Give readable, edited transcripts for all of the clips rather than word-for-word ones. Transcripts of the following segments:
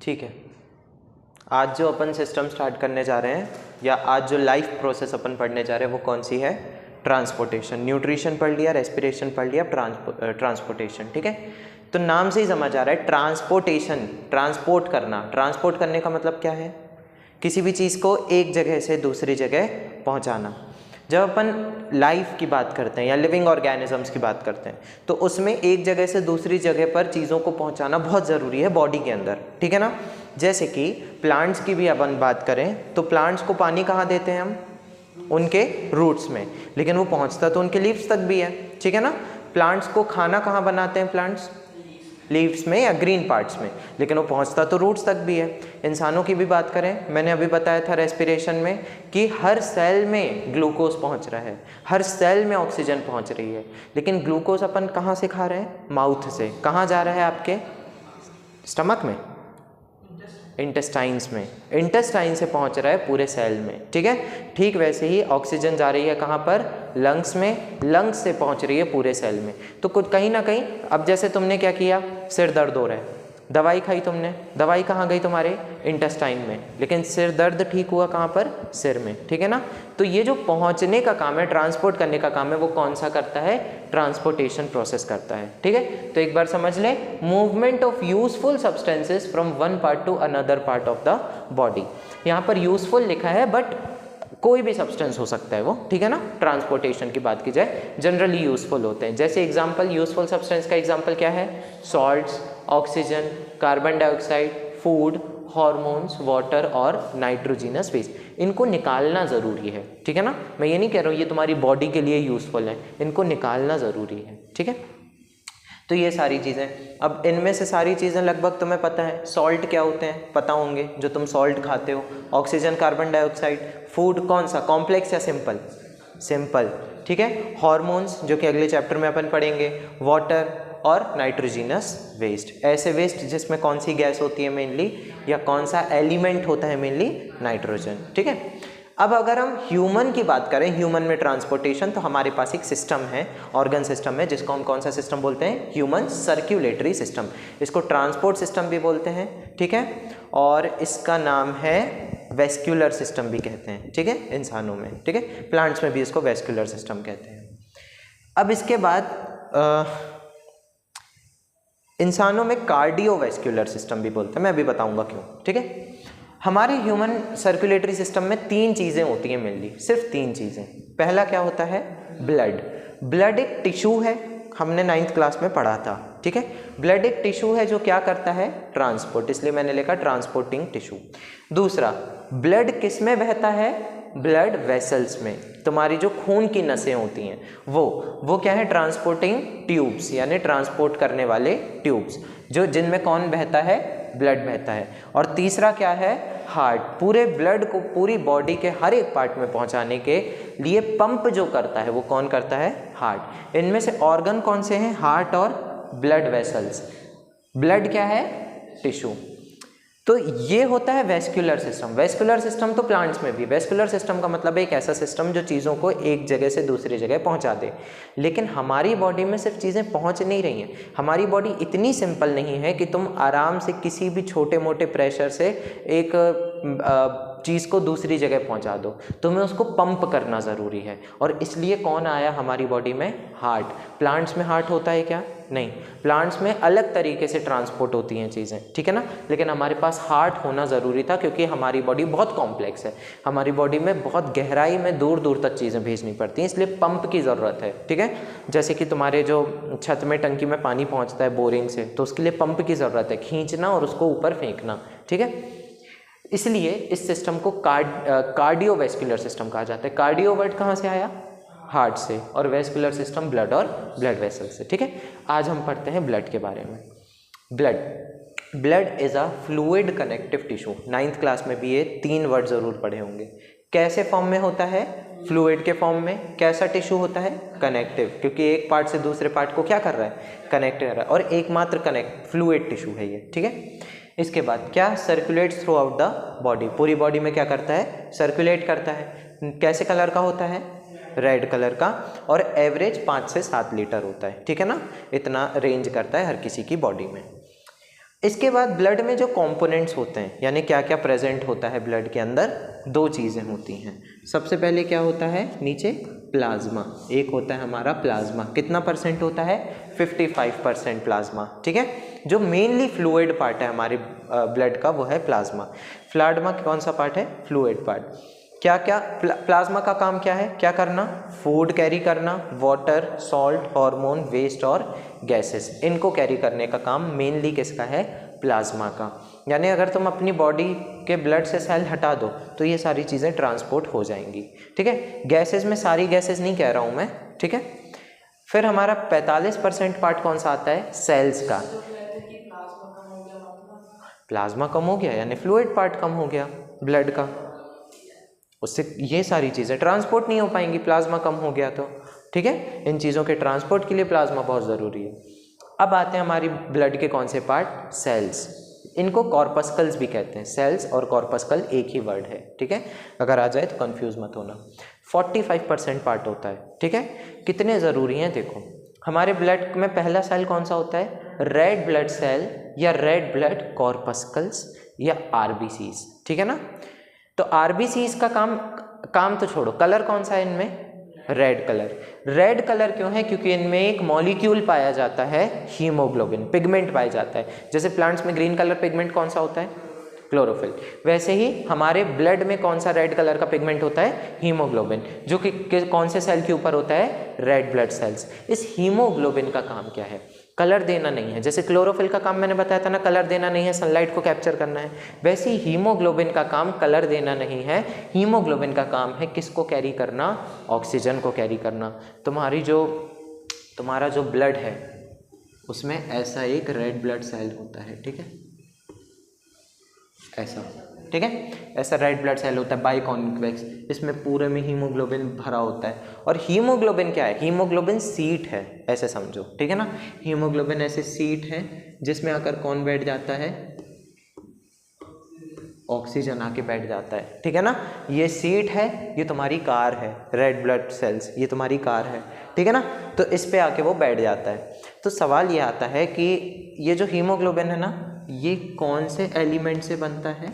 ठीक है, आज जो अपन सिस्टम स्टार्ट करने जा रहे हैं या आज जो लाइफ प्रोसेस अपन पढ़ने जा रहे हैं वो कौन सी है? ट्रांसपोर्टेशन। न्यूट्रिशन पढ़ लिया, रेस्पिरेशन पढ़ लिया, ट्रांसपोर्टेशन। ठीक है, तो नाम से ही समझ आ रहा है ट्रांसपोर्टेशन, ट्रांसपोर्ट करना। ट्रांसपोर्ट करने का मतलब क्या है? किसी भी चीज़ को एक जगह से दूसरी जगह पहुंचाना। जब अपन लाइफ की बात करते हैं या लिविंग ऑर्गेनिजम्स की बात करते हैं तो उसमें एक जगह से दूसरी जगह पर चीज़ों को पहुंचाना बहुत ज़रूरी है बॉडी के अंदर। ठीक है ना? जैसे कि प्लांट्स की भी अपन बात करें तो प्लांट्स को पानी कहाँ देते हैं हम? उनके रूट्स में, लेकिन वो पहुंचता तो उनके लीव्स तक भी है। ठीक है ना? प्लांट्स को खाना कहाँ बनाते हैं प्लांट्स? लीव्स में या ग्रीन पार्ट्स में, लेकिन वो पहुंचता तो रूट्स तक भी है। इंसानों की भी बात करें, मैंने अभी बताया था रेस्पिरेशन में कि हर सेल में ग्लूकोज पहुंच रहा है, हर सेल में ऑक्सीजन पहुंच रही है, लेकिन ग्लूकोज अपन कहाँ से खा रहे हैं? माउथ से। कहाँ जा रहा है? आपके स्टमक में, इंटेस्टाइन्स में। इंटेस्टाइन से पहुंच रहा है पूरे सेल में। ठीक है, ठीक वैसे ही ऑक्सीजन जा रही है कहाँ पर? लंग्स में। लंग्स से पहुंच रही है पूरे सेल में। तो कुछ कहीं ना कहीं, अब जैसे तुमने क्या किया, सिर दर्द हो रहा है, दवाई खाई तुमने, दवाई कहाँ गई? तुम्हारे इंटेस्टाइन में, लेकिन सिर दर्द ठीक हुआ कहाँ पर? सिर में। ठीक है ना? तो ये जो पहुंचने का काम है, ट्रांसपोर्ट करने का काम है, वो कौन सा करता है? ट्रांसपोर्टेशन प्रोसेस करता है। ठीक है, तो एक बार समझ लें, movement of useful substances from one part two another part of the body. यहाँ पर यूजफुल लिखा है, बट कोई भी सब्सटेंस हो सकता है वो। ठीक है ना? ट्रांसपोर्टेशन की बात की जाए, जनरली यूजफुल होते हैं। जैसे एग्जांपल, यूजफुल सब्सटेंस का एग्जांपल क्या है? Salts, oxygen, carbon dioxide, food, hormones, water और नाइट्रोजिनस वेस्ट। इनको निकालना ज़रूरी है। ठीक है ना? मैं ये नहीं कह रहा हूँ ये तुम्हारी बॉडी के लिए यूजफुल है, इनको निकालना ज़रूरी है। ठीक है, तो ये सारी चीज़ें, अब इनमें से सारी चीज़ें लगभग तुम्हें पता है। सॉल्ट क्या होते हैं पता होंगे, जो तुम सॉल्ट खाते हो। Oxygen, carbon dioxide. फूड कौन सा? कॉम्प्लेक्स या सिंपल? सिंपल। ठीक है, हार्मोन्स जो कि अगले चैप्टर में अपन पढ़ेंगे, वाटर और नाइट्रोजिनस वेस्ट। ऐसे वेस्ट जिसमें कौन सी गैस होती है मेनली, या कौन सा एलिमेंट होता है मेनली? नाइट्रोजन। ठीक है, अब अगर हम ह्यूमन की बात करें, ह्यूमन में ट्रांसपोर्टेशन, तो हमारे पास एक सिस्टम है, ऑर्गन सिस्टम है, जिसको हम कौन सा सिस्टम बोलते हैं? Human circulatory system. इसको ट्रांसपोर्ट सिस्टम भी बोलते हैं। ठीक है, और इसका नाम है वेस्क्यूलर सिस्टम भी कहते हैं। ठीक है, इंसानों में। ठीक है, प्लांट्स में भी इसको वेस्क्यूलर सिस्टम कहते हैं। अब इसके बाद इंसानों में कार्डियोवेस्क्यूलर सिस्टम भी बोलते हैं, मैं अभी बताऊंगा क्यों। ठीक है, हमारे ह्यूमन सर्कुलेटरी सिस्टम में तीन चीज़ें होती हैं मेनली, सिर्फ तीन चीज़ें। पहला क्या होता है? ब्लड। ब्लड एक टिश्यू है, हमने 9th क्लास में पढ़ा था। ठीक है, ब्लड एक टिश्यू है जो क्या करता है? ट्रांसपोर्ट, इसलिए मैंने लिखा ट्रांसपोर्टिंग टिश्यू। दूसरा, ब्लड किस में बहता है? ब्लड वेसल्स में। तुम्हारी जो खून की नसें होती हैं वो क्या है? ट्रांसपोर्टिंग ट्यूब्स, यानी ट्रांसपोर्ट करने वाले ट्यूब्स, जो जिनमें कौन बहता है? ब्लड बहता है। और तीसरा क्या है? हार्ट। पूरे ब्लड को पूरी बॉडी के हर एक पार्ट में पहुंचाने के लिए पंप जो करता है वो कौन करता है? हार्ट। इनमें से ऑर्गन कौन से हैं? हार्ट और ब्लड वेसल्स। ब्लड क्या है? टिश्यू। तो ये होता है वेस्क्यूलर सिस्टम। वेस्क्यूलर सिस्टम तो प्लांट्स में भी। वेस्क्यूलर सिस्टम का मतलब एक ऐसा सिस्टम जो चीज़ों को एक जगह से दूसरी जगह पहुंचा दे। लेकिन हमारी बॉडी में सिर्फ चीज़ें पहुंच नहीं रही हैं। हमारी बॉडी इतनी सिंपल नहीं है कि तुम आराम से किसी भी छोटे मोटे प्रेशर से एक चीज़ को दूसरी जगह पहुंचा दो। तुम्हें उसको पंप करना ज़रूरी है, और इसलिए कौन आया हमारी बॉडी में? हार्ट। प्लांट्स में हार्ट होता है क्या? नहीं, प्लांट्स में अलग तरीके से ट्रांसपोर्ट होती हैं चीज़ें। ठीक है ना? लेकिन हमारे पास हार्ट होना ज़रूरी था, क्योंकि हमारी बॉडी बहुत कॉम्प्लेक्स है। हमारी बॉडी में बहुत गहराई में दूर दूर तक चीज़ें भेजनी पड़ती हैं, इसलिए पंप की ज़रूरत है। ठीक है, जैसे कि तुम्हारे जो छत में टंकी में पानी पहुँचता है बोरिंग से, तो उसके लिए पंप की ज़रूरत है, खींचना और उसको ऊपर फेंकना। ठीक है, इसलिए इस सिस्टम को कार्डियोवेस्क्यूलर सिस्टम कहा जाता है। कार्डियो वर्ड कहाँ से आया? हार्ट से, और वेस्कुलर सिस्टम ब्लड और ब्लड वेसल से। ठीक है, आज हम पढ़ते हैं ब्लड के बारे में। Blood is a fluid connective tissue. 9th class में भी ये 3 वर्ड जरूर पढ़े होंगे। कैसे फॉर्म में होता है? फ्लूइड के फॉर्म में। कैसा टिश्यू होता है? कनेक्टिव, क्योंकि एक पार्ट से दूसरे पार्ट को क्या कर रहा है? कनेक्ट कर रहा है, और एकमात्र फ्लूइड टिश्यू है ये। ठीक है, इसके बाद क्या? Circulates through out the body. पूरी बॉडी में क्या करता है? सर्कुलेट करता है। कैसे कलर का होता है? रेड कलर का, और एवरेज 5 से 7 लीटर होता है। ठीक है ना? इतना रेंज करता है हर किसी की बॉडी में। इसके बाद ब्लड में जो कंपोनेंट्स होते हैं, यानी क्या क्या प्रेजेंट होता है ब्लड के अंदर, दो चीज़ें होती हैं। सबसे पहले क्या होता है नीचे, प्लाज्मा। एक होता है हमारा प्लाज्मा, कितना परसेंट होता है, 55% प्लाज्मा, ठीक है। जो मेनली फ्लूइड पार्ट है हमारे ब्लड का वो है प्लाज्मा। प्लाज्मा कौन सा पार्ट है, फ्लूइड पार्ट। क्या क्या प्लाज्मा का काम क्या है, क्या करना, फूड कैरी करना, वाटर, सॉल्ट, हार्मोन, वेस्ट और गैसेस, इनको कैरी करने का काम मेनली किसका है, प्लाज्मा का। यानी अगर तुम अपनी बॉडी के ब्लड से सेल हटा दो तो ये सारी चीज़ें ट्रांसपोर्ट हो जाएंगी, ठीक है। गैसेस में सारी गैसेस नहीं कह रहा हूँ मैं, ठीक है। फिर हमारा 45% पार्ट कौन सा आता है, सेल्स का। प्लाज्मा कम हो गया यानी फ्लूइड पार्ट कम हो गया ब्लड का, उससे ये सारी चीज़ें ट्रांसपोर्ट नहीं हो पाएंगी, प्लाज्मा कम हो गया तो, ठीक है। इन चीज़ों के ट्रांसपोर्ट के लिए प्लाज्मा बहुत ज़रूरी है। अब आते हैं हमारी ब्लड के कौन से पार्ट, सेल्स। इनको कॉर्पस्कल्स भी कहते हैं, सेल्स और कॉर्पस्कल एक ही वर्ड है, ठीक है। अगर आ जाए तो कंफ्यूज मत होना। 45% पार्ट होता है, ठीक है। कितने ज़रूरी हैं देखो, हमारे ब्लड में पहला सेल कौन सा होता है, रेड ब्लड सेल या रेड ब्लड कॉर्पस्कल्स या आरबीसीज, ठीक है ना। तो आरबीसीज का काम तो छोड़ो, कलर कौन सा है इनमें, रेड कलर। रेड कलर क्यों है, क्योंकि इनमें एक मॉलिक्यूल पाया जाता है हीमोग्लोबिन, पिगमेंट पाया जाता है। जैसे प्लांट्स में ग्रीन कलर पिगमेंट कौन सा होता है, क्लोरोफिल, वैसे ही हमारे ब्लड में कौन सा रेड कलर का पिगमेंट होता है, हीमोग्लोबिन, जो कि कौन से सेल के ऊपर होता है, रेड ब्लड सेल्स। इस हीमोग्लोबिन का काम क्या है, कलर देना नहीं है। जैसे क्लोरोफिल का काम मैंने बताया था ना, कलर देना नहीं है, सनलाइट को कैप्चर करना है। वैसे ही हीमोग्लोबिन का काम कलर देना नहीं है, हीमोग्लोबिन का काम है किसको कैरी करना, ऑक्सीजन को कैरी करना। तुम्हारा जो ब्लड है उसमें ऐसा एक रेड ब्लड सेल होता है, ठीक है, ऐसा, ठीक है, ऐसा रेड ब्लड सेल होता है बाइकॉन्वेक्स, इसमें पूरे में हीमोग्लोबिन भरा होता है। और हीमोग्लोबिन क्या है, हीमोग्लोबिन सीट है, ऐसे समझो, ठीक है ना। हीमोग्लोबिन ऐसे सीट है जिसमें आकर कौन बैठ जाता है, ऑक्सीजन आके बैठ जाता है, ठीक है ना। ये सीट है, ये तुम्हारी कार है, रेड ब्लड सेल्स ये तुम्हारी कार है, ठीक है ना। तो इस पे आके वो बैठ जाता है। तो सवाल ये आता है कि ये जो हीमोग्लोबिन है ना, ये कौन से एलिमेंट से बनता है,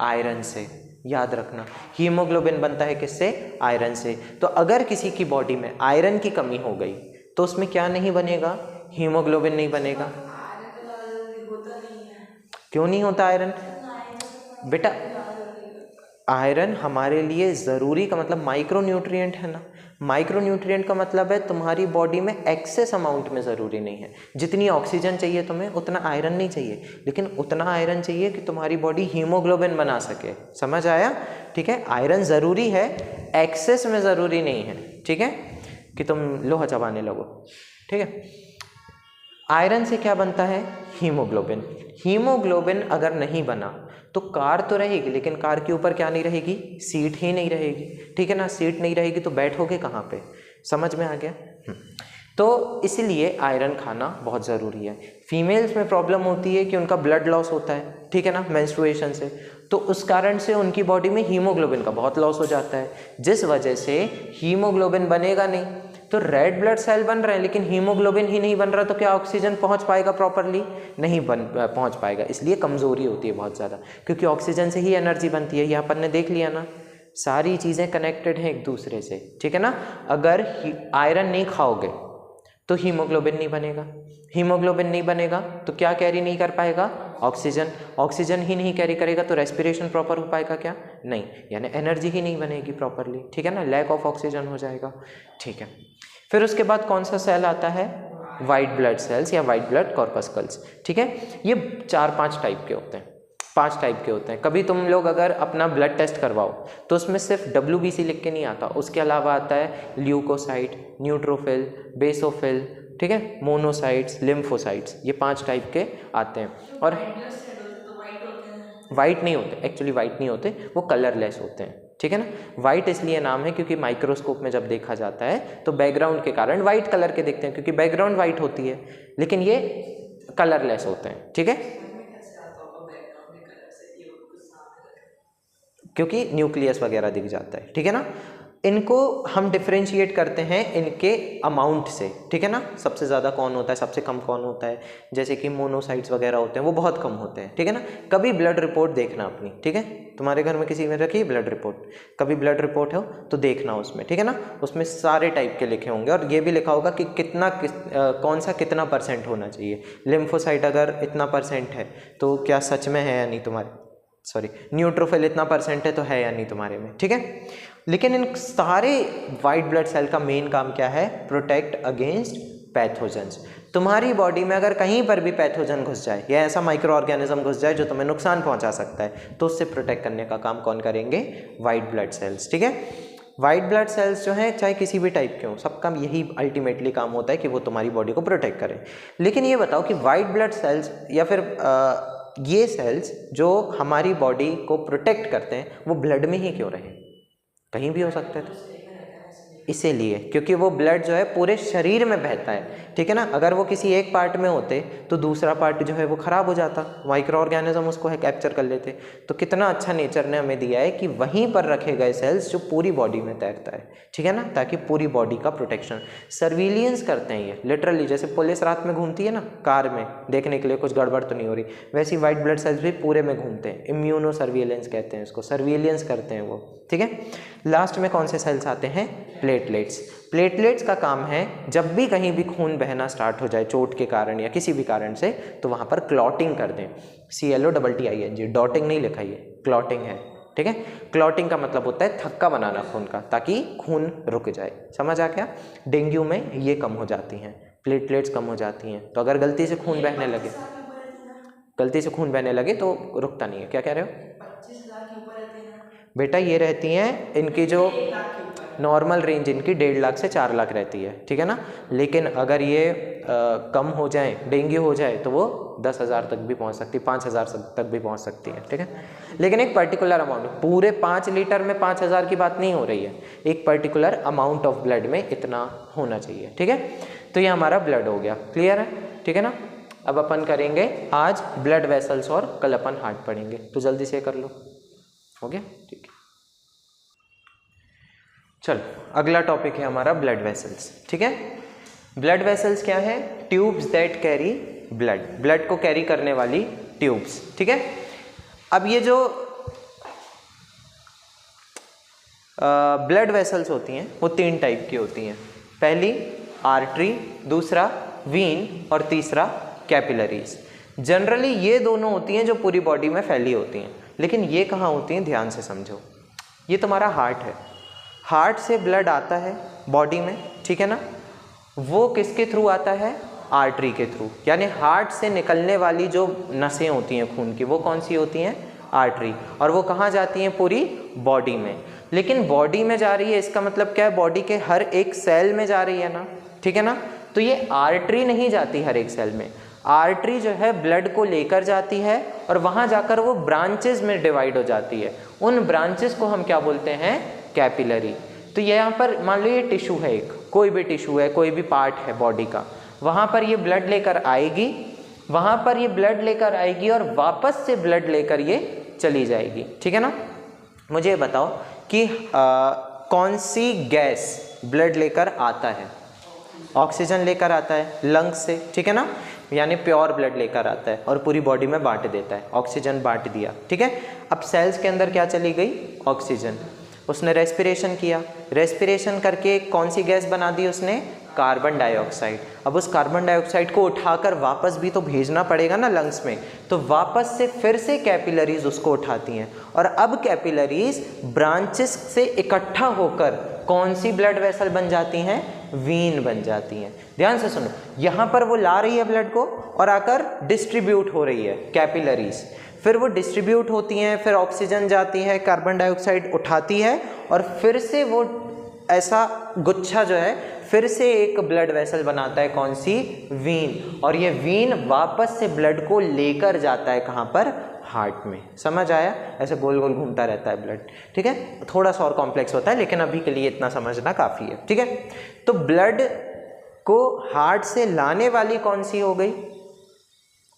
आयरन से। याद रखना, हीमोग्लोबिन बनता है किससे, आयरन से। तो अगर किसी की बॉडी में आयरन की कमी हो गई तो उसमें क्या नहीं बनेगा, हीमोग्लोबिन नहीं बनेगा। क्यों नहीं होता आयरन, बेटा आयरन हमारे लिए ज़रूरी का मतलब माइक्रो न्यूट्रिएंट है ना। माइक्रो न्यूट्रिएंट का मतलब है तुम्हारी बॉडी में एक्सेस अमाउंट में ज़रूरी नहीं है। जितनी ऑक्सीजन चाहिए तुम्हें उतना आयरन नहीं चाहिए, लेकिन उतना आयरन चाहिए कि तुम्हारी बॉडी हीमोग्लोबिन बना सके। समझ आया, ठीक है। आयरन ज़रूरी है, एक्सेस में ज़रूरी नहीं है, ठीक है, कि तुम लोहा चबाने लगो, ठीक है। आयरन से क्या बनता है, हीमोग्लोबिन। हीमोग्लोबिन अगर नहीं बना तो कार तो रहेगी, लेकिन कार के ऊपर क्या नहीं रहेगी, सीट ही नहीं रहेगी, ठीक है ना। सीट नहीं रहेगी तो बैठोगे कहाँ पे, समझ में आ गया। तो इसलिए आयरन खाना बहुत ज़रूरी है। फीमेल्स में प्रॉब्लम होती है कि उनका ब्लड लॉस होता है, ठीक है ना, मेंस्ट्रुएशन से, तो उस कारण से उनकी बॉडी में हीमोग्लोबिन का बहुत लॉस हो जाता है, जिस वजह से हीमोग्लोबिन बनेगा नहीं। तो रेड ब्लड सेल बन रहे हैं लेकिन हीमोग्लोबिन ही नहीं बन रहा, तो क्या ऑक्सीजन पहुंच पाएगा प्रॉपरली, नहीं पहुंच पाएगा। इसलिए कमज़ोरी होती है बहुत ज़्यादा, क्योंकि ऑक्सीजन से ही एनर्जी बनती है। ये अपन ने देख लिया ना, सारी चीज़ें कनेक्टेड हैं एक दूसरे से, ठीक है ना। अगर आयरन नहीं खाओगे तो हीमोग्लोबिन नहीं बनेगा, हीमोग्लोबिन नहीं बनेगा तो क्या कैरी नहीं कर पाएगा, ऑक्सीजन। ऑक्सीजन ही नहीं कैरी करेगा तो रेस्पिरेशन प्रॉपर हो पाएगा क्या, नहीं, यानी एनर्जी ही नहीं बनेगी प्रॉपरली, ठीक है ना, लैक ऑफ ऑक्सीजन हो जाएगा, ठीक है। फिर उसके बाद कौन सा सेल आता है, वाइट ब्लड सेल्स या वाइट ब्लड कॉर्पस्कल्स, ठीक है। ये 4-5 टाइप के होते हैं, 5 टाइप के होते हैं। कभी तुम लोग अगर अपना ब्लड टेस्ट करवाओ तो उसमें सिर्फ WBC लिख के नहीं आता, उसके अलावा आता है ल्यूकोसाइट, न्यूट्रोफिल, बेसोफिल, ठीक है, मोनोसाइट्स, लिम्फोसाइट्स, ये 5 टाइप के आते हैं। और वाइट नहीं होते, एक्चुअली वाइट नहीं होते, वो कलरलेस होते हैं, ठीक है ना। वाइट इसलिए नाम है क्योंकि माइक्रोस्कोप में जब देखा जाता है तो बैकग्राउंड के कारण वाइट कलर के दिखते हैं, क्योंकि बैकग्राउंड वाइट होती है, लेकिन ये कलरलेस होते हैं, ठीक है, क्योंकि न्यूक्लियस वगैरह दिख जाता है, ठीक है ना। इनको हम डिफरेंशिएट करते हैं इनके अमाउंट से, ठीक है ना। सबसे ज़्यादा कौन होता है, सबसे कम कौन होता है। जैसे कि मोनोसाइट्स वगैरह होते हैं वो बहुत कम होते हैं, ठीक है ना। कभी ब्लड रिपोर्ट देखना अपनी, ठीक है। तुम्हारे घर में किसी में रखी ब्लड रिपोर्ट, कभी ब्लड रिपोर्ट हो तो देखना उसमें, ठीक है ना। उसमें सारे टाइप के लिखे होंगे और ये भी लिखा होगा कि कौन सा कितना % होना चाहिए। लिम्फोसाइट अगर इतना % है तो क्या सच में है या नहीं तुम्हारे, न्यूट्रोफिल इतना % है तो है या नहीं तुम्हारे में, ठीक है। लेकिन इन सारे वाइट ब्लड सेल का मेन काम क्या है, प्रोटेक्ट अगेंस्ट पैथोजेंस। तुम्हारी बॉडी में अगर कहीं पर भी पैथोजन घुस जाए या ऐसा माइक्रो ऑर्गेनिज्म घुस जाए जो तुम्हें नुकसान पहुंचा सकता है, तो उससे प्रोटेक्ट करने का काम कौन करेंगे, वाइट ब्लड सेल्स, ठीक है। वाइट ब्लड सेल्स जो हैं चाहे किसी भी टाइप के हों, सबका यही अल्टीमेटली काम होता है कि वो तुम्हारी बॉडी को प्रोटेक्ट करें। लेकिन ये बताओ कि वाइट ब्लड सेल्स या फिर ये सेल्स जो हमारी बॉडी को प्रोटेक्ट करते हैं वो ब्लड में ही क्यों रहे, कहीं भी हो सकता है। तो इसीलिए क्योंकि वो ब्लड जो है पूरे शरीर में बहता है, ठीक है ना। अगर वो किसी एक पार्ट में होते तो दूसरा पार्ट जो है वो खराब हो जाता, माइक्रो ऑर्गेनिज्म उसको है कैप्चर कर लेते। तो कितना अच्छा नेचर ने हमें दिया है कि वहीं पर रखे गए सेल्स जो पूरी बॉडी में तैरता है, ठीक है ना, ताकि पूरी बॉडी का प्रोटेक्शन, सर्विलियंस करते हैं ये लिटरली। जैसे पुलिस रात में घूमती है ना कार में देखने के लिए कुछ गड़बड़ तो नहीं हो रही, वैसे वाइट ब्लड सेल्स भी पूरे में घूमते हैं। इम्यूनो सर्विलेंस कहते हैं इसको, सर्विलियंस करते हैं वो, ठीक है। लास्ट में कौन से सेल्स आते हैं, प्लेटलेट्स। प्लेटलेट्स का काम है जब भी कहीं भी खून बहना स्टार्ट हो जाए चोट के कारण या किसी भी कारण से, तो वहाँ पर क्लॉटिंग कर दें। CLOTTING, डॉटिंग नहीं लिखा, ये क्लॉटिंग है, ठीक है। क्लॉटिंग का मतलब होता है थक्का बनाना खून का, ताकि खून रुक जाए। समझ आ गया। डेंगू में ये कम हो जाती हैं, प्लेटलेट्स कम हो जाती हैं। तो अगर गलती से खून बहने लगे तो रुकता नहीं है। क्या कह रहे हो, 25,000 के ऊपर रहते हैं बेटा। ये रहती हैं इनकी जो नॉर्मल रेंज इनकी 1.5 लाख से 4 लाख रहती है, ठीक है ना। लेकिन अगर ये कम हो जाए, डेंगू हो जाए, तो वो 10,000 तक भी पहुंच सकती है, 5,000 तक भी पहुंच सकती है, ठीक है। लेकिन एक पर्टिकुलर अमाउंट, पूरे 5 लीटर में 5,000 की बात नहीं हो रही है, एक पर्टिकुलर अमाउंट ऑफ ब्लड में इतना होना चाहिए, ठीक है। तो ये हमारा ब्लड हो गया, क्लियर है, ठीक है ना। अब अपन करेंगे आज ब्लड वेसल्स और कल अपन हार्ट पढ़ेंगे, तो जल्दी से कर लो, हो गया, ठीक है। चलो अगला टॉपिक है हमारा ब्लड वेसल्स, ठीक है। ब्लड वेसल्स क्या है, tubes that carry blood, blood को कैरी करने वाली ट्यूब्स, ठीक है। अब ये जो ब्लड वेसल्स होती हैं वो 3 टाइप की होती हैं। पहली आर्टरी, दूसरा वीन और तीसरा कैपिलरीज। जनरली ये दोनों होती हैं जो पूरी बॉडी में फैली होती हैं, लेकिन ये कहाँ होती हैं, ध्यान से समझो। ये तुम्हारा हार्ट है, हार्ट से ब्लड आता है बॉडी में, ठीक है ना। वो किसके थ्रू आता है, आर्टरी के थ्रू। यानी हार्ट से निकलने वाली जो नसें होती हैं खून की, वो कौन सी होती हैं, आर्टरी। और वो कहाँ जाती हैं, पूरी बॉडी में। लेकिन बॉडी में जा रही है, इसका मतलब क्या है, बॉडी के हर एक सेल में जा रही है ना, ठीक है ना। तो ये आर्टरी नहीं जाती हर एक सेल में, आर्टरी जो है ब्लड को लेकर जाती है और वहाँ जाकर वो ब्रांचेस में डिवाइड हो जाती है। उन ब्रांचेस को हम क्या बोलते हैं, कैपिलरी। तो यहाँ पर मान लो ये टिश्यू है, एक कोई भी टिश्यू है, कोई भी पार्ट है बॉडी का, वहाँ पर ये ब्लड लेकर आएगी, वहाँ पर ये ब्लड लेकर आएगी और वापस से ब्लड लेकर ये चली जाएगी, ठीक है ना। मुझे ये बताओ कि कौन सी गैस ब्लड लेकर आता है, ऑक्सीजन लेकर आता है लंग्स से, ठीक है ना। यानी प्योर ब्लड लेकर आता है और पूरी बॉडी में बांट देता है, ऑक्सीजन बांट दिया, ठीक है। अब सेल्स के अंदर क्या चली गई, ऑक्सीजन। उसने रेस्पिरेशन किया, रेस्पिरेशन करके कौन सी गैस बना दी उसने, कार्बन डाइऑक्साइड। अब उस कार्बन डाइऑक्साइड को उठाकर वापस भी तो भेजना पड़ेगा ना लंग्स में, तो वापस से फिर से कैपिलरीज उसको उठाती हैं और अब कैपिलरीज ब्रांचेस से इकट्ठा होकर कौन सी ब्लड वेसल बन जाती हैं, वीन बन जाती हैं। ध्यान से सुनो, यहाँ पर वो ला रही है ब्लड को और आकर डिस्ट्रीब्यूट हो रही है कैपिलरीज, फिर वो डिस्ट्रीब्यूट होती हैं, फिर ऑक्सीजन जाती है, कार्बन डाइऑक्साइड उठाती है और फिर से वो ऐसा गुच्छा जो है फिर से एक ब्लड वेसल बनाता है, कौन सी, वीन। और ये वीन वापस से ब्लड को लेकर जाता है कहाँ पर, हार्ट में। समझ आया, ऐसे गोल गोल घूमता रहता है ब्लड, ठीक है। थोड़ा सा और कॉम्प्लेक्स होता है लेकिन अभी के लिए इतना समझना काफ़ी है, ठीक है। तो ब्लड को हार्ट से लाने वाली कौन सी हो गई,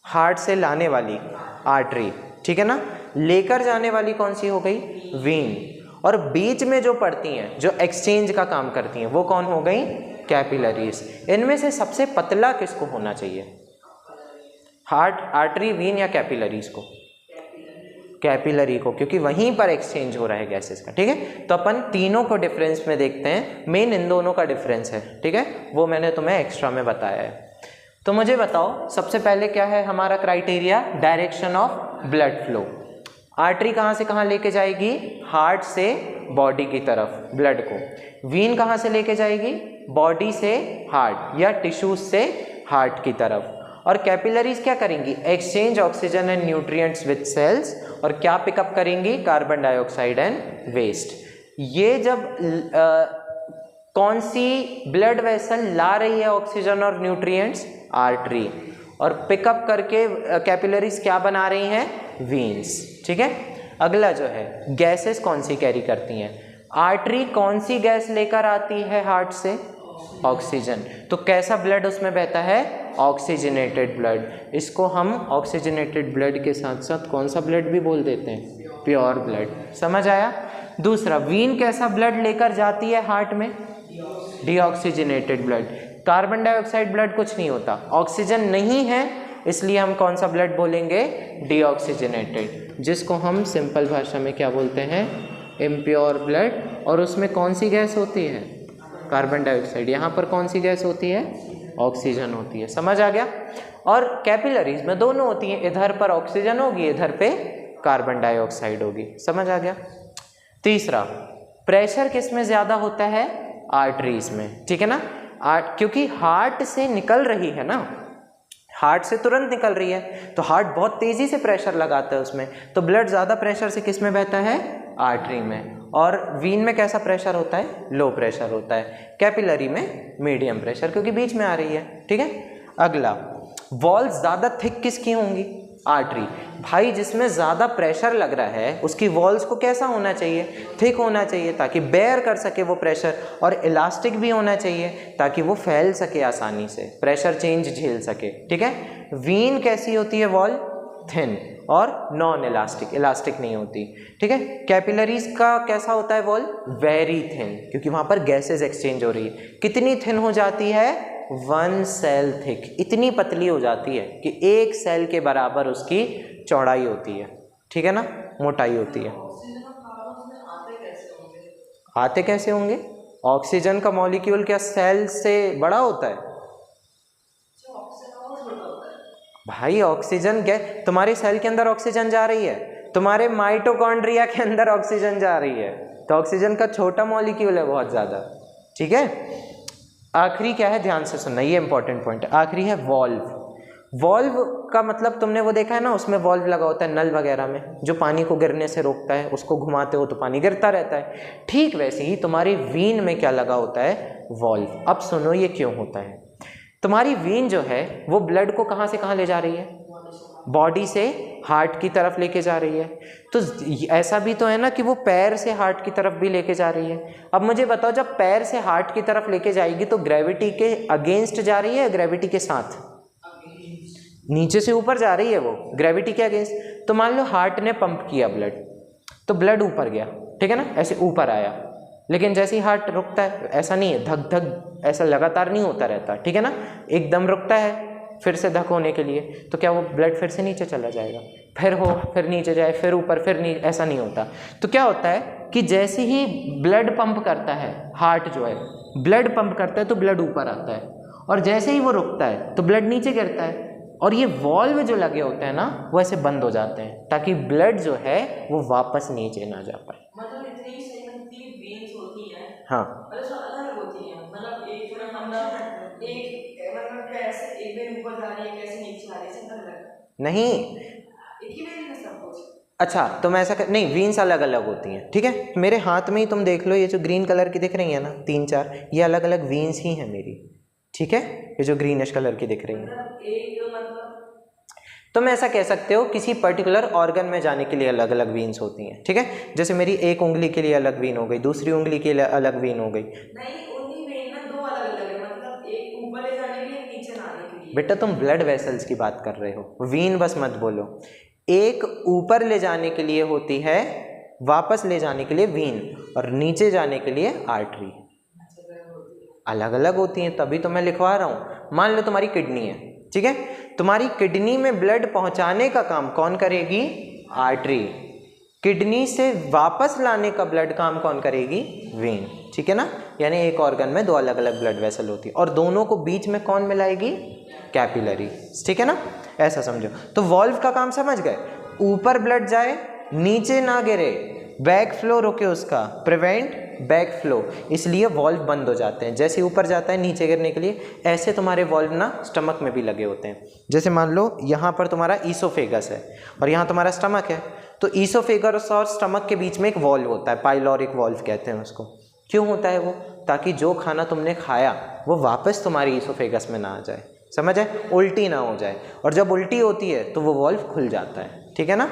हार्ट से लाने वाली आर्टरी, ठीक है ना। लेकर जाने वाली कौन सी हो गई, वीन। और बीच में जो पड़ती हैं, जो एक्सचेंज का काम करती हैं, वो कौन हो गई? कैपिलरीज। इनमें से सबसे पतला किसको होना चाहिए? हार्ट, आर्टरी, वीन या कैपिलरीज को? कैपिलरी को, क्योंकि वहीं पर एक्सचेंज हो रहा है गैसेस का। ठीक है, तो अपन तीनों को डिफरेंस में देखते हैं। मेन इन दोनों का डिफरेंस है, ठीक है, वो मैंने तुम्हें एक्स्ट्रा में बताया है। तो मुझे बताओ सबसे पहले क्या है हमारा criteria? Direction of blood flow. Artery कहाँ से कहाँ लेके जाएगी? हार्ट से बॉडी की तरफ ब्लड को। वीन कहाँ से लेके जाएगी? बॉडी से हार्ट या टिश्यूज से हार्ट की तरफ। और कैपिलरीज क्या करेंगी? Exchange oxygen and nutrients with cells. और क्या पिकअप करेंगी? Carbon dioxide and waste. ये जब कौन सी ब्लड वेसल ला रही है ऑक्सीजन और न्यूट्रिएंट्स? आर्टरी। और पिकअप करके कैपिलरीज क्या बना रही हैं? वीन्स। ठीक है, अगला जो है गैसेस कौन सी कैरी करती हैं? आर्टरी कौन सी गैस लेकर आती है हार्ट से? ऑक्सीजन। तो कैसा ब्लड उसमें बहता है? Oxygenated blood. इसको हम ऑक्सीजनेटेड ब्लड के साथ साथ कौन सा ब्लड भी बोल देते हैं? Pure blood. समझ आया? दूसरा, वीन कैसा ब्लड लेकर जाती है हार्ट में? Deoxygenated blood. Carbon dioxide blood कुछ नहीं होता, ऑक्सीजन नहीं है, इसलिए हम कौन सा ब्लड बोलेंगे? डीऑक्सीजनेटेड, जिसको हम सिंपल भाषा में क्या बोलते हैं? Impure blood. और उसमें कौन सी गैस होती है? Carbon dioxide. यहाँ पर कौन सी गैस होती है? ऑक्सीजन होती है। समझ आ गया? और कैपिलरीज में दोनों होती हैं, इधर पर ऑक्सीजन होगी, इधर पे कार्बन डाइऑक्साइड होगी। समझ आ गया? तीसरा, प्रेशर किस में ज़्यादा होता है? आर्टरीज में। ठीक है ना, क्योंकि हार्ट से निकल रही है ना, हार्ट से तुरंत निकल रही है, तो हार्ट बहुत तेज़ी से प्रेशर लगाता है उसमें, तो ब्लड ज़्यादा प्रेशर से किस में बहता है? आर्टरी में। और वीन में कैसा प्रेशर होता है? लो प्रेशर होता है। कैपिलरी में मीडियम प्रेशर, क्योंकि बीच में आ रही है। ठीक है, अगला, वॉल्स ज़्यादा थिक किसकी होंगी? आर्टरी। भाई जिसमें ज़्यादा प्रेशर लग रहा है उसकी वॉल्स को कैसा होना चाहिए? थिक होना चाहिए, ताकि बेयर कर सके वो प्रेशर। और इलास्टिक भी होना चाहिए ताकि वो फैल सके आसानी से, प्रेशर चेंज झेल सके। ठीक है, वीन कैसी होती है वॉल? थिन और नॉन इलास्टिक, इलास्टिक नहीं होती। ठीक है, कैपिलरीज का कैसा होता है वॉल? वेरी थिन, क्योंकि वहाँ पर गैसेज एक्सचेंज हो रही है। कितनी थिन हो जाती है? 1 सेल थिक। इतनी पतली हो जाती है कि 1 सेल के बराबर उसकी चौड़ाई होती है। ठीक है ना, मोटाई होती है। आते कैसे होंगे? ऑक्सीजन का मॉलिक्यूल क्या सेल से बड़ा होता है? भाई ऑक्सीजन गैस, तुम्हारे सेल के अंदर ऑक्सीजन जा रही है, तुम्हारे माइटोकॉन्ड्रिया के अंदर ऑक्सीजन जा रही है, तो ऑक्सीजन का छोटा मॉलिक्यूल है बहुत ज़्यादा। ठीक है, आखिरी क्या है? ध्यान से सुनना, ये इंपॉर्टेंट पॉइंट है। आखिरी है वॉल्व। वॉल्व का मतलब तुमने वो देखा है ना, उसमें वॉल्व लगा होता है नल वगैरह में, जो पानी को गिरने से रोकता है, उसको घुमाते हो तो पानी गिरता रहता है। ठीक वैसे ही तुम्हारी वीन में क्या लगा होता है? वॉल्व। अब सुनो ये क्यों होता है। तुम्हारी वीन जो है वो ब्लड को कहाँ से कहाँ ले जा रही है? बॉडी से हार्ट की तरफ लेके जा रही है। तो ऐसा भी तो है ना कि वो पैर से हार्ट की तरफ भी लेके जा रही है। अब मुझे बताओ, जब पैर से हार्ट की तरफ लेके जाएगी तो ग्रेविटी के अगेंस्ट जा रही है, ग्रेविटी के साथ? नीचे से ऊपर जा रही है वो, ग्रेविटी के अगेंस्ट। तो मान लो हार्ट ने पंप किया ब्लड, तो ब्लड ऊपर गया, ठीक है ना, ऐसे ऊपर आया। लेकिन जैसे ही हार्ट रुकता है, ऐसा नहीं है धक धक ऐसा लगातार नहीं होता रहता, ठीक है ना, एकदम रुकता है फिर से धक होने के लिए, तो क्या वो ब्लड फिर से नीचे चला जाएगा? फिर हो, फिर नीचे जाए, फिर ऊपर, फिर नीचे, ऐसा नहीं होता। तो क्या होता है कि जैसे ही ब्लड पंप करता है, हार्ट जो है ब्लड पंप करता है तो ब्लड ऊपर आता है, और जैसे ही वो रुकता है तो ब्लड नीचे गिरता है। और ये वॉल्व जो लगे होते हैं ना, वो ऐसे बंद हो जाते हैं ताकि ब्लड जो है वो वापस नीचे ना जा पाए। मतलब इतनी सेगमेंट वेन्स होती हैं, हाँ, मतलब अलग होती हैं, मतलब एक मतलब कैसे एक वेन ऊपर जा रही है, कैसे नीचे आ रही है, अलग नहीं, एक ही वेन में सब कुछ। अच्छा तुम ऐसा नहीं, वीन्स अलग अलग होती हैं, ठीक है। मेरे हाथ में ही तुम देख लो, ये जो ग्रीन कलर की दिख रही है ना 3-4, ये अलग अलग वीन्स ही हैं मेरी, ठीक है। ये जो ग्रीनिश कलर की दिख रही है, तुम ऐसा कह सकते हो किसी पर्टिकुलर ऑर्गन में जाने के लिए अलग अलग वीन्स होती हैं, ठीक है। जैसे मेरी एक उंगली के लिए अलग वीन हो गई, दूसरी उंगली के लिए अलग वीन हो गई। नहीं, उन्हीं वेन ना दो अलग अलग है, मतलब एक ऊपर ले जाने के लिए, नीचे लाने के लिए। बेटा तुम ब्लड वेसल्स की बात कर रहे हो, वीन बस मत बोलो। एक ऊपर ले जाने के लिए होती है वापस ले जाने के लिए वीन और नीचे जाने के लिए आर्टरी। अलग अलग होती हैं, तभी तो मैं लिखवा रहा हूँ। मान लो तुम्हारी किडनी है, ठीक है, तुम्हारी किडनी में ब्लड पहुंचाने का काम कौन करेगी? आर्टरी। किडनी से वापस लाने का ब्लड काम कौन करेगी? वेन। ठीक है ना, यानी एक ऑर्गन में दो अलग अलग ब्लड वेसल होती है और दोनों को बीच में कौन मिलाएगी? कैपिलरी। ठीक है ना, ऐसा समझो। तो वॉल्व का काम समझ गए, ऊपर ब्लड जाए, नीचे ना गिरे, बैक फ्लो रुके उसका, प्रिवेंट बैक फ्लो, इसलिए वॉल्व बंद हो जाते हैं। जैसे ऊपर जाता है नीचे गिरने के लिए, ऐसे तुम्हारे वॉल्व ना स्टमक में भी लगे होते हैं। जैसे मान लो यहाँ पर तुम्हारा ईसोफेगस है और यहाँ तुम्हारा स्टमक है, तो ईसोफेगस और स्टमक के बीच में एक वॉल्व होता है, पाइलोरिक वॉल्व कहते हैं उसको। क्यों होता है वो? ताकि जो खाना तुमने खाया वो वापस तुम्हारी ईसोफेगस में ना आ जाए, समझ आए, उल्टी ना हो जाए। और जब उल्टी होती है तो वो वॉल्व खुल जाता है। ठीक है ना,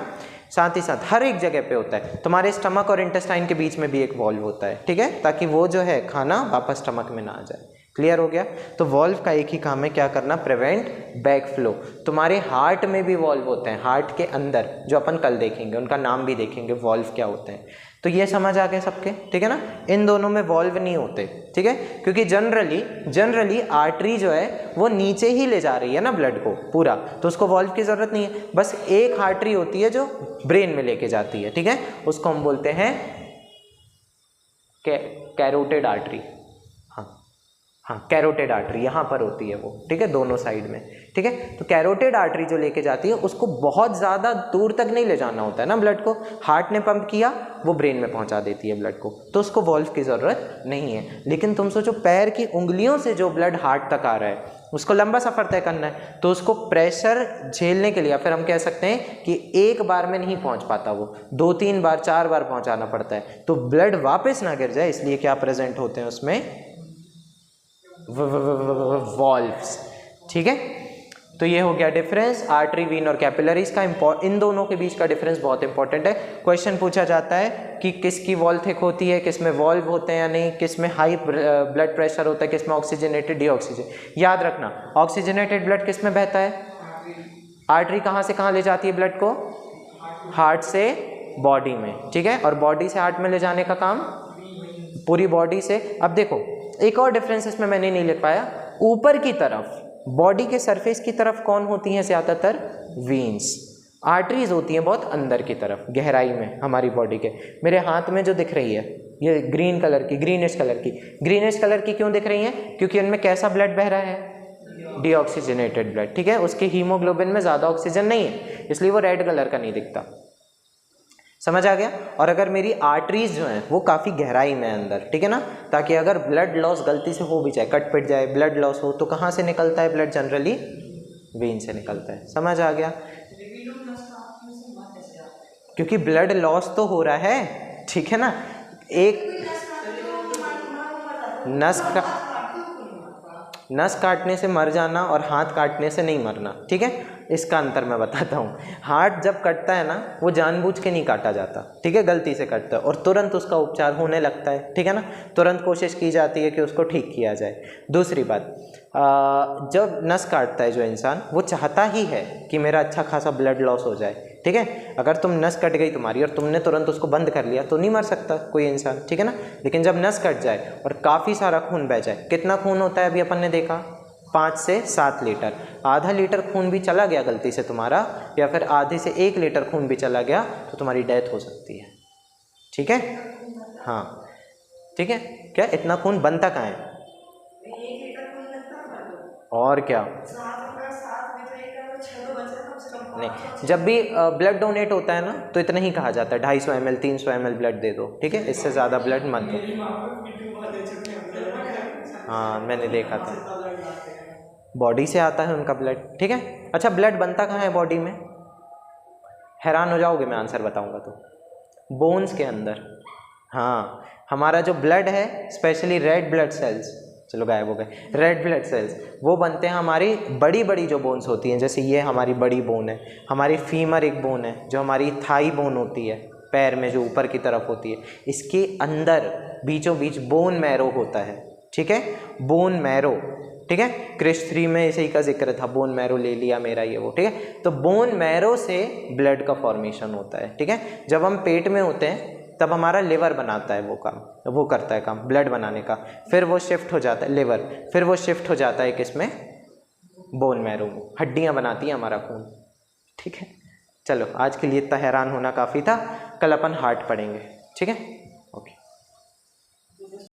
साथ ही साथ हर एक जगह पे होता है। तुम्हारे स्टमक और इंटेस्टाइन के बीच में भी एक वॉल्व होता है, ठीक है, ताकि वो जो है खाना वापस स्टमक में ना आ जाए। क्लियर हो गया? तो वॉल्व का एक ही काम है, क्या करना? Prevent back flow. तुम्हारे हार्ट में भी वॉल्व होते हैं, हार्ट के अंदर, जो अपन कल देखेंगे, उनका नाम भी देखेंगे, वॉल्व क्या होते हैं। तो ये समझ आ गए सबके? ठीक है ना, इन दोनों में वॉल्व नहीं होते, ठीक है, क्योंकि जनरली आर्टरी जो है वो नीचे ही ले जा रही है ना ब्लड को पूरा, तो उसको वॉल्व की ज़रूरत नहीं है। बस एक आर्टरी होती है जो ब्रेन में लेके जाती है, ठीक है, उसको हम बोलते हैं कैरोटिड आर्टरी। हाँ, कैरोटिड आर्टरी यहाँ पर होती है वो, ठीक है, दोनों साइड में। ठीक है, तो कैरोटिड आर्टरी जो लेके जाती है उसको बहुत ज़्यादा दूर तक नहीं ले जाना होता है ना ब्लड को। हार्ट ने पंप किया, वो ब्रेन में पहुँचा देती है ब्लड को, तो उसको वॉल्व की ज़रूरत नहीं है। लेकिन तुम सोचो, पैर की उंगलियों से जो ब्लड हार्ट तक आ रहा है, उसको लंबा सफ़र तय करना है, तो उसको प्रेशर झेलने के लिए, या फिर हम कह सकते हैं कि एक बार में नहीं पहुँच पाता, वो 2-3 बार 4 बार पहुँचाना पड़ता है। तो ब्लड वापस ना गिर जाए, इसलिए क्या प्रेजेंट होते हैं उसमें? वॉल्व्स। ठीक है, तो ये हो गया डिफरेंस आर्टरी, वीन और कैपिलरीज का। इन दोनों के बीच का डिफरेंस बहुत इंपॉर्टेंट है। क्वेश्चन पूछा जाता है कि किसकी वॉल थिक होती है, किस में वॉल्व होते हैं या नहीं, किस में हाई ब्लड प्रेशर होता है, किस में ऑक्सीजनेटेड, डीऑक्सीजन। याद रखना, ऑक्सीजनेटेड ब्लड किस में बहता है? आर्टरी कहाँ से कहाँ ले जाती है ब्लड को? हार्ट से बॉडी में, ठीक है, और बॉडी से हार्ट में ले जाने का काम पूरी बॉडी से। अब देखो, एक और डिफरेंस इसमें मैंने नहीं लिख पाया, ऊपर की तरफ बॉडी के सरफेस की तरफ कौन होती हैं ज़्यादातर? वीन्स। आर्टरीज होती हैं बहुत अंदर की तरफ, गहराई में हमारी बॉडी के। मेरे हाथ में जो दिख रही है ये ग्रीन कलर की, ग्रीनिश कलर की क्यों दिख रही हैं? क्योंकि उनमें कैसा ब्लड बह रहा है? डीऑक्सीजनेटेड ब्लड, ठीक है, उसके हीमोग्लोबिन में ज़्यादा ऑक्सीजन नहीं है, इसलिए वो रेड कलर का नहीं दिखता। समझ आ गया? और अगर मेरी आर्टरीज जो हैं वो काफ़ी गहराई में अंदर, ठीक है ना, ताकि अगर ब्लड लॉस गलती से हो भी जाए, कट पिट जाए, ब्लड लॉस हो, तो कहाँ से निकलता है ब्लड? जनरली वेन से निकलता है। समझ आ गया? क्योंकि ब्लड लॉस तो हो रहा है, ठीक है ना, एक नस काटने से मर जाना और हाथ काटने से नहीं मरना, ठीक है, इसका अंतर मैं बताता हूँ। हार्ट जब कटता है ना, वो जानबूझ के नहीं काटा जाता, ठीक है, गलती से कटता है और तुरंत उसका उपचार होने लगता है, ठीक है ना, तुरंत कोशिश की जाती है कि उसको ठीक किया जाए। दूसरी बात, जब नस काटता है जो इंसान, वो चाहता ही है कि मेरा अच्छा खासा ब्लड लॉस हो जाए, ठीक है। अगर तुम नस कट गई तुम्हारी और तुमने तुरंत उसको बंद कर लिया तो नहीं मर सकता कोई इंसान, ठीक है ना। लेकिन जब नस कट जाए और काफ़ी सारा खून बह जाए, कितना खून होता है अभी अपन ने देखा? 5 से 7 लीटर। आधा लीटर खून भी चला गया गलती से तुम्हारा, या फिर आधे से 1 लीटर खून भी चला गया, तो तुम्हारी डेथ हो सकती है, ठीक है। हाँ, ठीक है, क्या इतना खून बनता कहाँ है? और क्या नहीं, जब भी ब्लड डोनेट होता है ना, तो इतना ही कहा जाता है, 250 ml 300 ml ब्लड दे दो, ठीक है, इससे ज़्यादा ब्लड मत दो। हाँ, मैंने देखा था, बॉडी से आता है उनका ब्लड, ठीक है। अच्छा, ब्लड बनता कहाँ है बॉडी में? हैरान हो जाओगे मैं आंसर बताऊंगा तो। बोन्स के अंदर। हाँ, हमारा जो ब्लड है, स्पेशली रेड ब्लड सेल्स, चलो गायब हो गए, रेड ब्लड सेल्स, वो बनते हैं हमारी बड़ी बड़ी जो बोन्स होती हैं, जैसे ये हमारी बड़ी बोन है, हमारी फीमर एक बोन है, जो हमारी थाई बोन होती है, पैर में जो ऊपर की तरफ होती है, इसके अंदर बीचों बीच बोन मैरो होता है, ठीक है, बोन मैरो। ठीक है। क्रिश 3 में इसी का जिक्र था, बोन मैरो ले लिया मेरा ये वो, ठीक है। तो बोन मैरो से ब्लड का फॉर्मेशन होता है, ठीक है। जब हम पेट में होते हैं तब हमारा लिवर बनाता है वो काम, वो करता है काम ब्लड बनाने का, फिर वो शिफ्ट हो जाता है लिवर, फिर वो शिफ्ट हो जाता है किसमें, बोन मैरो में, हड्डियाँ बनाती है हमारा खून, ठीक है। चलो आज के लिए इतना हैरान होना काफ़ी था, कल अपन हार्ट पढ़ेंगे, ठीक है।